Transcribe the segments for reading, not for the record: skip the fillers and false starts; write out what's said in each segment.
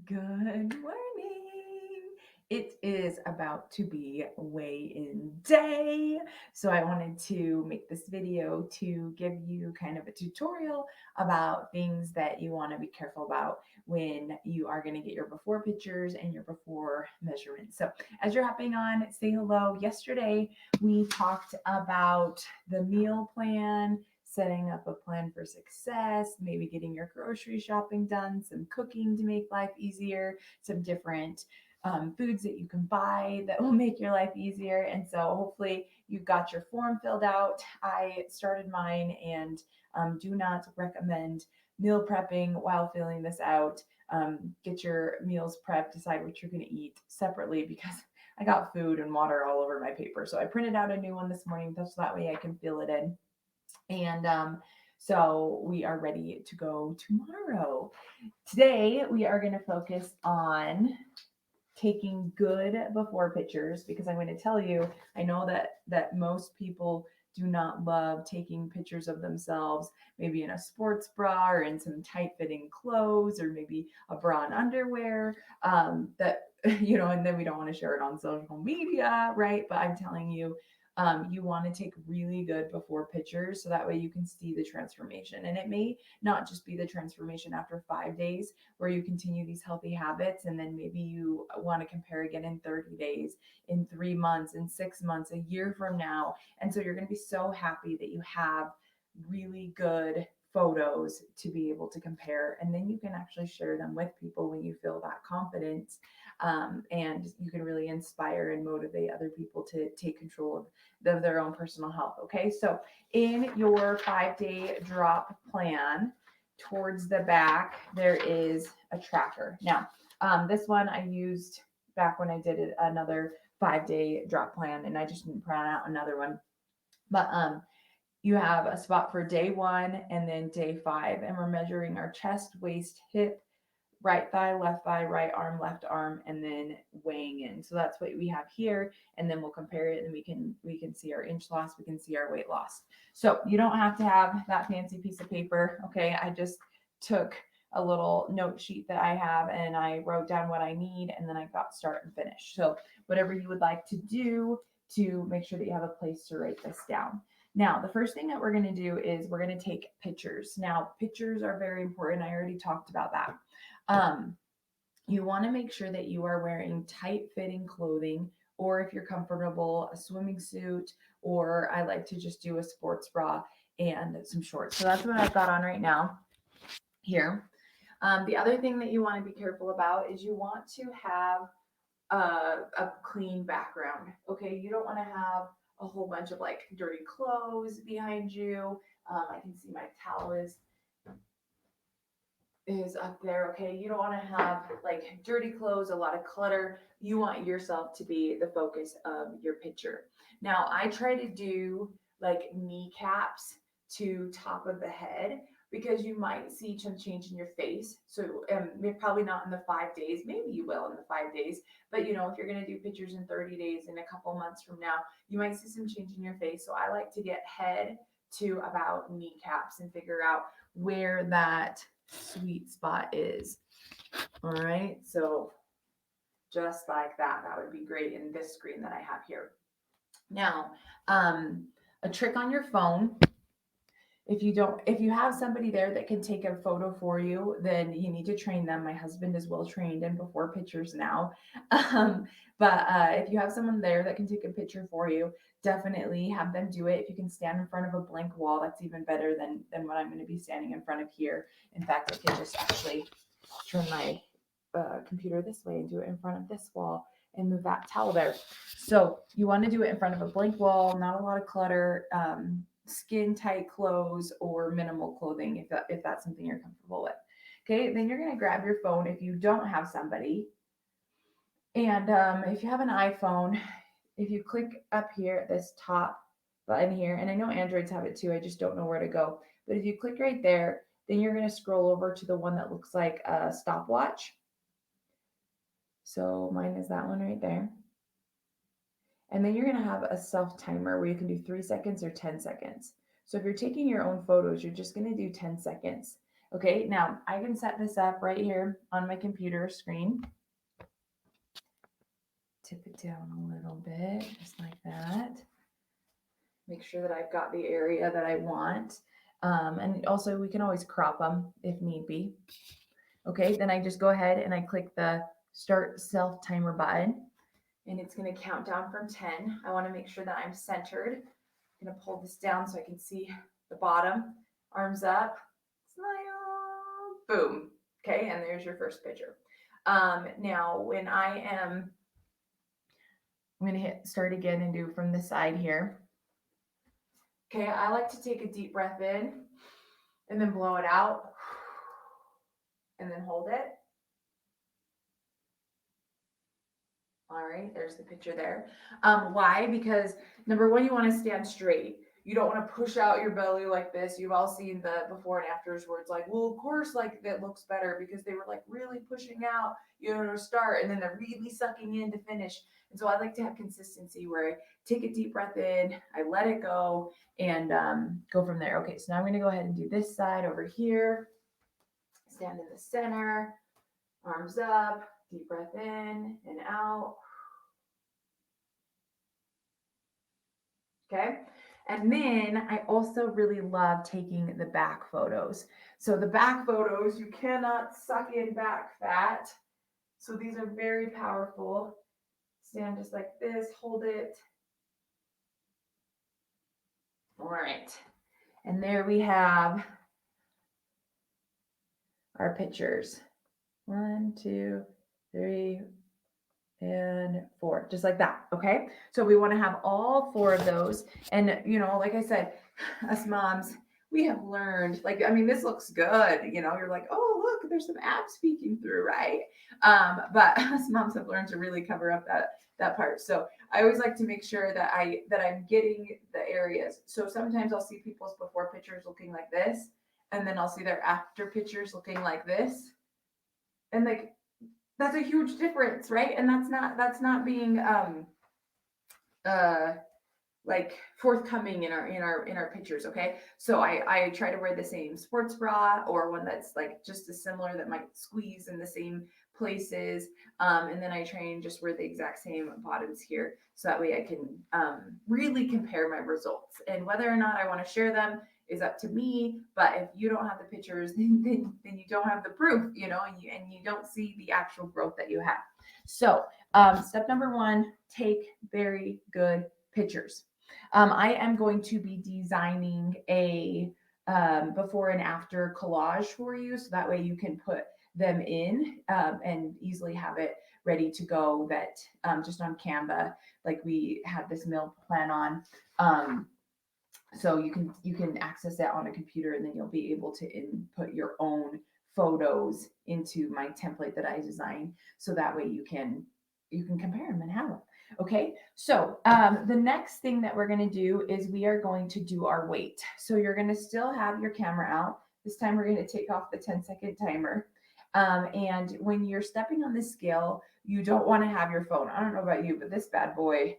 Good morning. It is about to be weigh-in day. So I wanted to make this video to give you kind of a tutorial about things that you want to be careful about when you are going to get your before pictures and your before measurements. So as you're hopping on, say hello. Yesterday we talked about the meal plan, setting up a plan for success, maybe getting your grocery shopping done, some cooking to make life easier, some different foods that you can buy that will make your life easier. And so hopefully you got your form filled out. I started mine and do not recommend meal prepping while filling this out. Get your meals prepped, decide what you're going to eat separately because I got food and water all over my paper. So I printed out a new one this morning just that way I can fill it in. And so we are ready to go tomorrow. Today, we are going to focus on taking good before pictures because I'm going to tell you, I know that most people do not love taking pictures of themselves, maybe in a sports bra or in some tight fitting clothes or maybe a bra and underwear. That and then we don't want to share it on social media, right? But I'm telling you, you want to take really good before pictures so that way you can see the transformation. And it may not just be the transformation after 5 days where you continue these healthy habits, and then maybe you want to compare again in 30 days, in 3 months, in 6 months, a year from now. And so you're going to be so happy that you have really good photos to be able to compare, and then you can actually share them with people when you feel that confidence, and you can really inspire and motivate other people to take control of their own personal health. Okay, so in your 5 day drop plan, towards the back, there is a tracker. Now, this one I used back when I did another 5 day drop plan, and I just didn't print out another one. But you have a spot for day one and then day five, and we're measuring our chest, waist, hip, right thigh, left thigh, right arm, left arm, and then weighing in. So that's what we have here, and then we'll compare it, and we can see our inch loss, we can see our weight loss. So you don't have to have that fancy piece of paper. Okay, I just took a little note sheet that I have and I wrote down what I need, and then I got start and finish. So whatever you would like to do to make sure that you have a place to write this down. Now, the first thing that we're going to do is we're going to take pictures. Now, pictures are very important. I already talked about that. Um, you want to make sure that you are wearing tight fitting clothing, or if you're comfortable, a swimming suit, or I like to just do a sports bra and some shorts. So that's what I've got on right now here. The other thing that you want to be careful about is you want to have a clean background. Okay, you don't want to have a whole bunch of like dirty clothes behind you. I can see my towel is up there. Okay, you don't want to have like dirty clothes, a lot of clutter. You want yourself to be the focus of your picture. Now, I try to do like kneecaps to top of the head because you might see some change in your face. So probably not in the 5 days, maybe you will in the 5 days, but if you're going to do pictures in 30 days, in a couple months from now, you might see some change in your face. So I like to get head to about kneecaps and figure out where that sweet spot is. All right, so just like that, that would be great in this screen that I have here. Now, a trick on your phone, if you have somebody there that can take a photo for you, then you need to train them. My husband is well trained in before pictures now. But if you have someone there that can take a picture for you, definitely have them do it. If you can stand in front of a blank wall, that's even better than what I'm going to be standing in front of here. In fact, I can just actually turn my computer this way and do it in front of this wall and move that towel there. So you want to do it in front of a blank wall, not a lot of clutter, skin tight clothes or minimal clothing if that's something you're comfortable with. Okay, then you're going to grab your phone if you don't have somebody. And if you have an iPhone, if you click up here at this top button here, and I know Androids have it too, I just don't know where to go. But if you click right there, then you're going to scroll over to the one that looks like a stopwatch. So mine is that one right there. And then you're going to have a self timer where you can do 3 seconds or 10 seconds. So if you're taking your own photos, you're just going to do 10 seconds. Okay, now I can set this up right here on my computer screen. Tip it down a little bit, just like that. Make sure that I've got the area that I want. And also we can always crop them if need be. Okay, then I just go ahead and I click the start self timer button and it's going to count down from 10. I want to make sure that I'm centered. I'm going to pull this down so I can see the bottom. Arms up, smile, boom. Okay, and there's your first picture. Now, when I'm going to hit start again and do from the side here. Okay, I like to take a deep breath in and then blow it out and then hold it. All right, there's the picture there. Why? Because number one, you want to stand straight. You don't want to push out your belly like this. You've all seen the before and afters where it's like, well, of course, like that looks better because they were like really pushing out, you know, to start, and then they're really sucking in to finish. And so I like to have consistency where I take a deep breath in, I let it go, and go from there. Okay, so now I'm going to go ahead and do this side over here. Stand in the center, arms up, deep breath in and out. Okay. And then I also really love taking the back photos. So the back photos, you cannot suck in back fat. So these are very powerful. Stand just like this, hold it. All right. And there we have our pictures. 1, 2, 3, and 4, just like that. Okay. So we want to have all 4 of those. And, you know, like I said, us moms, we have learned, like, I mean, this looks good. You know, you're like, oh, look, there's some abs peeking through, right? But us moms have learned to really cover up that part. So I always like to make sure that I'm getting the areas. So sometimes I'll see people's before pictures looking like this, and then I'll see their after pictures looking like this. And like that's a huge difference, right? And that's not being uh like forthcoming in our pictures. Okay, so I try to wear the same sports bra or one that's like just as similar that might squeeze in the same places, and then I try and just wear the exact same bottoms here so that way I can really compare my results. And whether or not I want to share them is up to me, but if you don't have the pictures, then you don't have the proof, you know, and you don't see the actual growth that you have. So step number 1, take very good pictures. I am going to be designing a before and after collage for you, so that way you can put them in and easily have it ready to go. That just on Canva, like we had this meal plan on. So you can access that on a computer, and then you'll be able to input your own photos into my template that I designed, so that way you can compare them and have them. Okay, so the next thing that we're going to do is we are going to do our weight. So you're going to still have your camera out. This time we're going to take off the 10-second timer. And when you're stepping on the scale, you don't want to have your phone. I don't know about you, but this bad boy,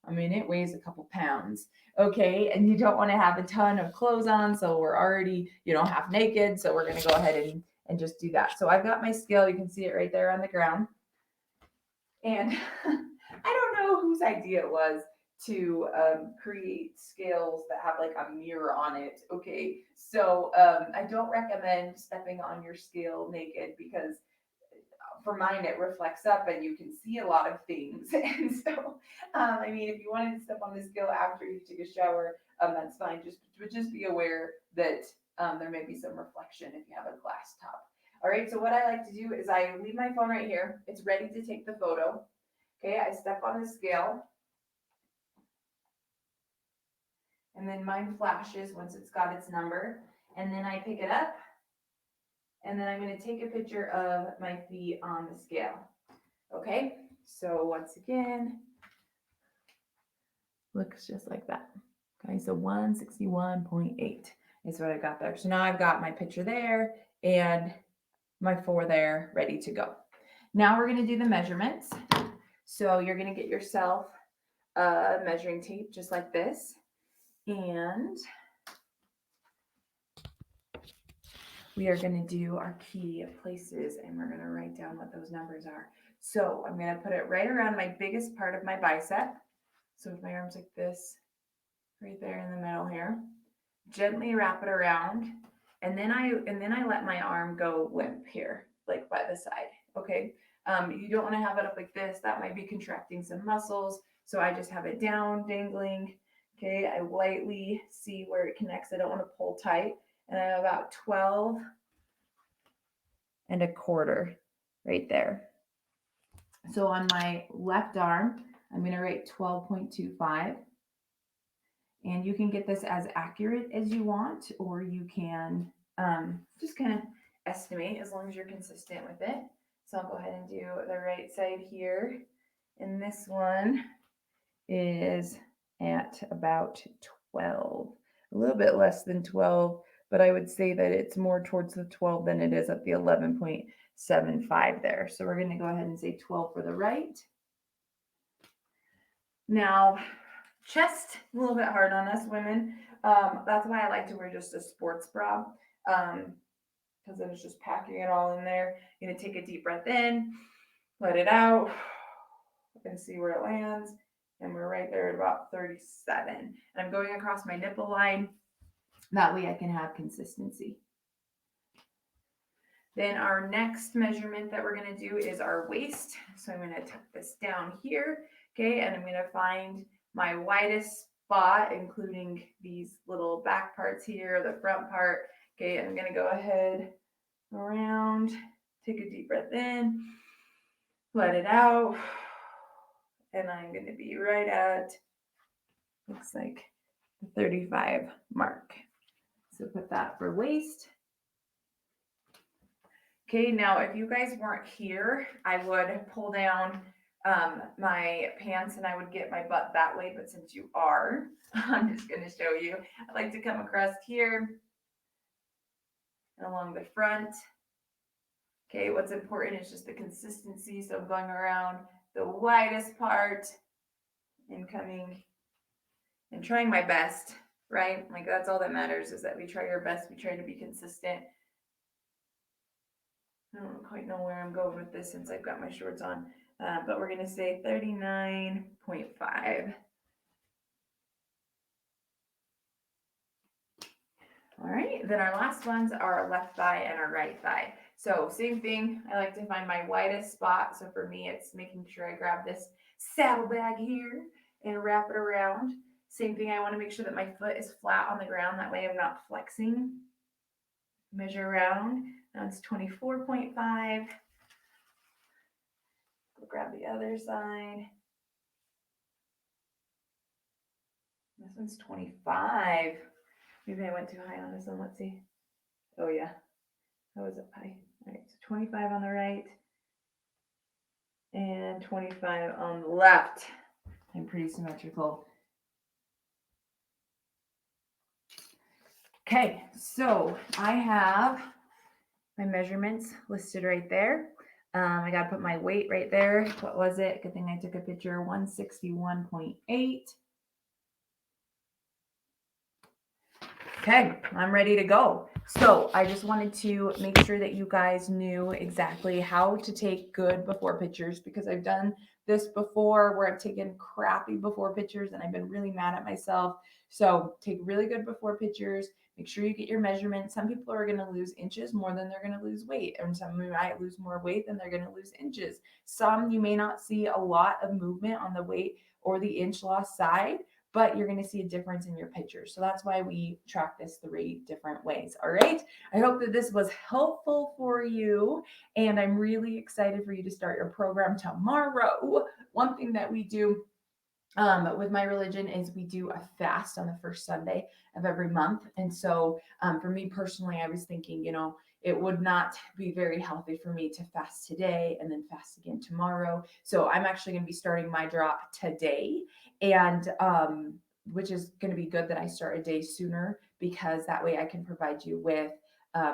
I mean, it weighs a couple pounds. Okay, and you don't want to have a ton of clothes on, so we're already, half naked. So we're going to go ahead and just do that. So I've got my scale. You can see it right there on the ground. And I don't know whose idea it was to create scales that have like a mirror on it. Okay, so I don't recommend stepping on your scale naked because for mine it reflects up and you can see a lot of things. And so, I mean, if you wanted to step on the scale after you take a shower, that's fine. Just be aware that there may be some reflection if you have a glass top. All right, so what I like to do is I leave my phone right here. It's ready to take the photo. Okay, I step on the scale. And then mine flashes once it's got its number. And then I pick it up. And then I'm going to take a picture of my feet on the scale. Okay, so once again, looks just like that. Okay, so 161.8 is what I got there. So now I've got my picture there and my 4 there ready to go. Now we're going to do the measurements. So you're going to get yourself a measuring tape just like this. And we are going to do our key places and we're going to write down what those numbers are. So I'm going to put it right around my biggest part of my bicep. So with my arms like this, right there in the middle here, gently wrap it around. And then I let my arm go limp here, like by the side. Okay. You don't want to have it up like this. That might be contracting some muscles. So I just have it down, dangling. Okay. I lightly see where it connects. I don't want to pull tight. And I'm about 12 and a quarter right there. So on my left arm, I'm going to write 12.25. And you can get this as accurate as you want, or you can just kind of estimate as long as you're consistent with it. So I'll go ahead and do the right side here. And this one is at about 12, a little bit less than 12, but I would say that it's more towards the 12 than it is at the 11.75 there. So we're going to go ahead and say 12 for the right. Now, chest, a little bit hard on us women. That's why I like to wear just a sports bra, because then it's just packing it all in there. You're going to take a deep breath in, let it out, and see where it lands. And we're right there at about 37. And I'm going across my nipple line. That way I can have consistency. Then our next measurement that we're going to do is our waist. So I'm going to tuck this down here. Okay. And I'm going to find my widest spot, including these little back parts here, the front part. Okay. And I'm going to go ahead around, take a deep breath in, let it out. And I'm going to be right at, looks like the 35 mark. So put that for waist. Okay, now if you guys weren't here, I would pull down my pants and I would get my butt that way. But since you are, I'm just going to show you. I like to come across here and along the front. Okay, what's important is just the consistency. So I'm going around the widest part and coming and trying my best, right? Like that's all that matters is that we try our best. We try to be consistent. I don't quite know where I'm going with this since I've got my shorts on, but we're going to say 39.5. All right, then our last ones are our left thigh and our right thigh. So same thing, I like to find my widest spot. So for me, it's making sure I grab this saddlebag here and wrap it around. Same thing, I want to make sure that my foot is flat on the ground. That way I'm not flexing. Measure around. Now it's 24.5. We'll grab the other side. This one's 25. Maybe I went too high on this one. Let's see. Oh, yeah. That was up high. All right. So 25 on the right and 25 on the left. I'm pretty symmetrical. Okay. So I have my measurements listed right there. I got to put my weight right there. What was it? Good thing I took a picture. 161.8. Okay, I'm ready to go. So I just wanted to make sure that you guys knew exactly how to take good before pictures, because I've done this before where I've taken crappy before pictures and I've been really mad at myself. So take really good before pictures. Make sure you get your measurements. Some people are going to lose inches more than they're going to lose weight, and some might lose more weight than they're going to lose inches. Some you may not see a lot of movement on the weight or the inch loss side, but you're going to see a difference in your pictures. So that's why we track this 3 different ways. All right. I hope that this was helpful for you. And I'm really excited for you to start your program tomorrow. One thing that we do with my religion is we do a fast on the first Sunday of every month. And so for me personally, I was thinking, it would not be very healthy for me to fast today and then fast again tomorrow. So I'm actually going to be starting my drop today, and which is going to be good that I start a day sooner, because that way I can provide you with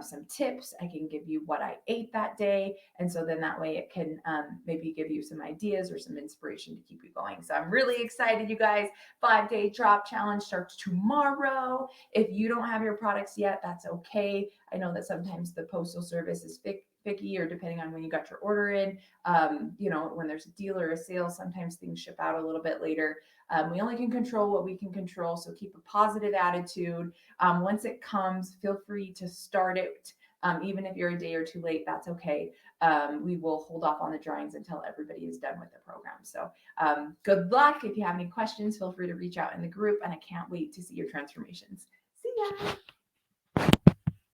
some tips. I can give you what I ate that day. And so then that way it can maybe give you some ideas or some inspiration to keep you going. So I'm really excited, you guys. 5-day drop challenge starts tomorrow. If you don't have your products yet, that's okay. I know that sometimes the postal service is picky, or depending on when you got your order in, when there's a deal or a sale, sometimes things ship out a little bit later. We only can control what we can control, so keep a positive attitude. Once it comes, feel free to start it. Even if you're a day or two late, that's okay. We will hold off on the drawings until everybody is done with the program. So good luck. If you have any questions, feel free to reach out in the group, and I can't wait to see your transformations. See ya.